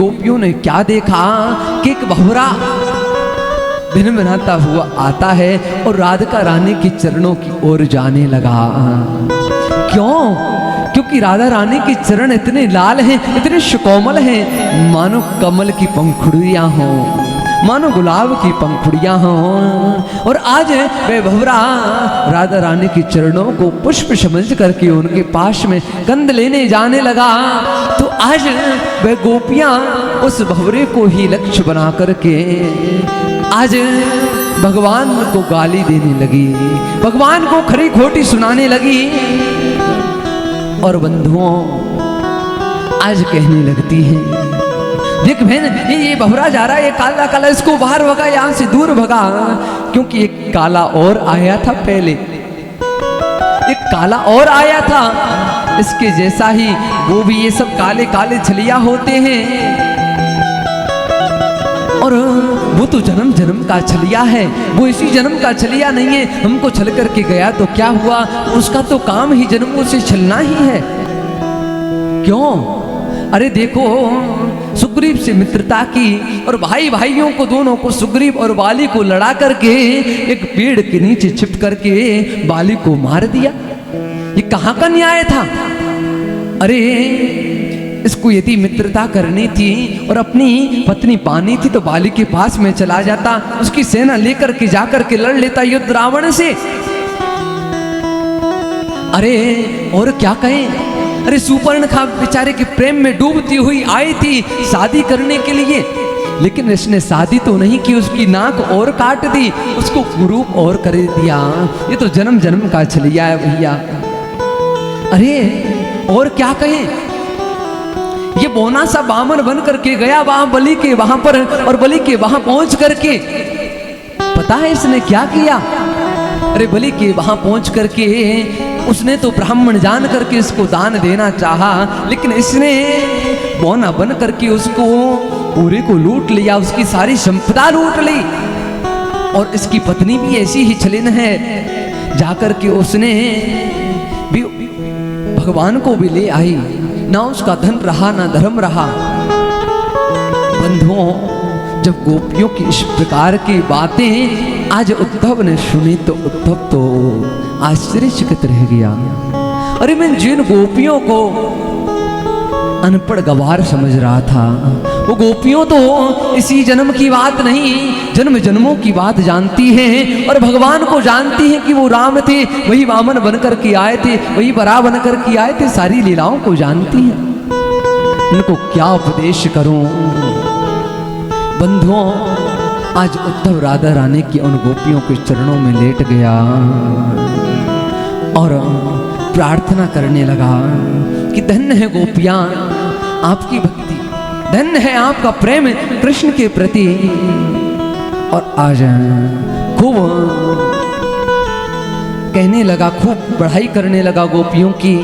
गोपियों ने क्या देखा कि एक भंवरा भिनभिनाता हुआ आता है और राधिका रानी के चरणों की ओर जाने लगा। क्यों? क्योंकि राधा रानी के चरण इतने लाल हैं, इतने सुकोमल हैं, मानो कमल की पंखुड़ियां हों, मानो गुलाब की पंखुड़ियां हों। और आज वह भंवरा राधा रानी के चरणों को पुष्प समझ करके उनके पास में कंद लेने जाने लगा। तो आज वह गोपियां उस भंवरे को ही लक्ष्य बना करके आज भगवान को गाली देने लगी, भगवान को खरी खोटी सुनाने लगी। और बंधुओं आज कहने लगती है, देख बहन ये भंवरा जा रहा है, ये काला काला, इसको बाहर भगा, यहां से दूर भगा। क्योंकि एक काला और आया था पहले, एक काला और आया था, इसके जैसा ही वो भी, ये सब काले काले छलिया होते हैं। और वो तो जन्म जन्म का छलिया है, वो इसी जन्म का छलिया नहीं है। हमको छल करके गया तो क्या हुआ, उसका तो काम ही जन्मों से छलना ही है। क्यों? अरे देखो, सुग्रीव से मित्रता की और भाई भाइयों को, दोनों को, सुग्रीव और बाली को लड़ा करके एक पेड़ के नीचे छिप करके बाली को मार दिया। ये कहाँ का न्याय था? अरे इसको यदि मित्रता करनी थी और अपनी पत्नी पानी थी तो बाली के पास में चला जाता, उसकी सेना लेकर के जाकर के लड़ लेता युद्ध रावण से। अरे और क्या कहें, अरे सुपर्णखा बेचारे के प्रेम में डूबती हुई आई थी शादी करने के लिए, लेकिन इसने शादी तो नहीं की, उसकी नाक और काट दी, उसको कुरूप और कर दिया। ये तो जन्म जन्म का छलिया है भैया। अरे और क्या कहें, ये बोना सा बामन बन करके गया वहां बलि के वहां पर, और बलि के वहां पहुंच करके पता है इसने क्या किया? अरे बलि के वहां पहुंच करके उसने तो ब्राह्मण जान करके इसको दान देना चाहा, लेकिन इसने बौना बन करके उसको पूरे को लूट लिया, उसकी सारी संपदा लूट ली। और इसकी पत्नी भी ऐसी ही छलिन है, जाकर के उसने भी भगवान को भी ले आई, ना उसका धन रहा ना धर्म रहा। बंधुओं जब गोपियों की इस प्रकार की बातें आज उद्धव ने सुनी तो उद्धव तो आश्चर्यचकित रह गया। अरे मैं जिन गोपियों को अनपढ़ गवार समझ रहा था, वो गोपियों तो इसी जन्म की बात नहीं, जन्म जन्मों की बात जानती हैं और भगवान को जानती हैं कि वो राम थे, वही वामन बनकर के आए थे, वही बरा बनकर के आए थे, सारी लीलाओं को जानती हैं। उनको क्या उपदेश करूं? बंधुओं आज उद्धव राधा रानी की उन गोपियों के चरणों में लेट गया और प्रार्थना करने लगा कि धन्य है गोपियां आपकी भक्ति, धन्य है आपका प्रेम कृष्ण के प्रति। और आज खूब कहने लगा, खूब बढ़ाई करने लगा गोपियों की।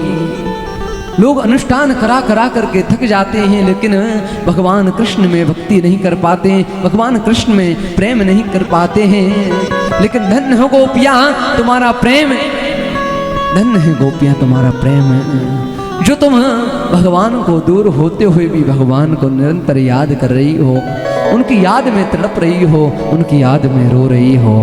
लोग अनुष्ठान करा करा करके थक जाते हैं, लेकिन भगवान कृष्ण में भक्ति नहीं कर पाते, भगवान कृष्ण में प्रेम नहीं कर पाते हैं। लेकिन धन्य हो गोपियां तुम्हारा प्रेम, धन्य है गोपियां तुम्हारा प्रेम, जो तुम भगवान को दूर होते हुए भी भगवान को निरंतर याद कर रही हो, उनकी याद में तड़प रही हो, उनकी याद में रो रही हो।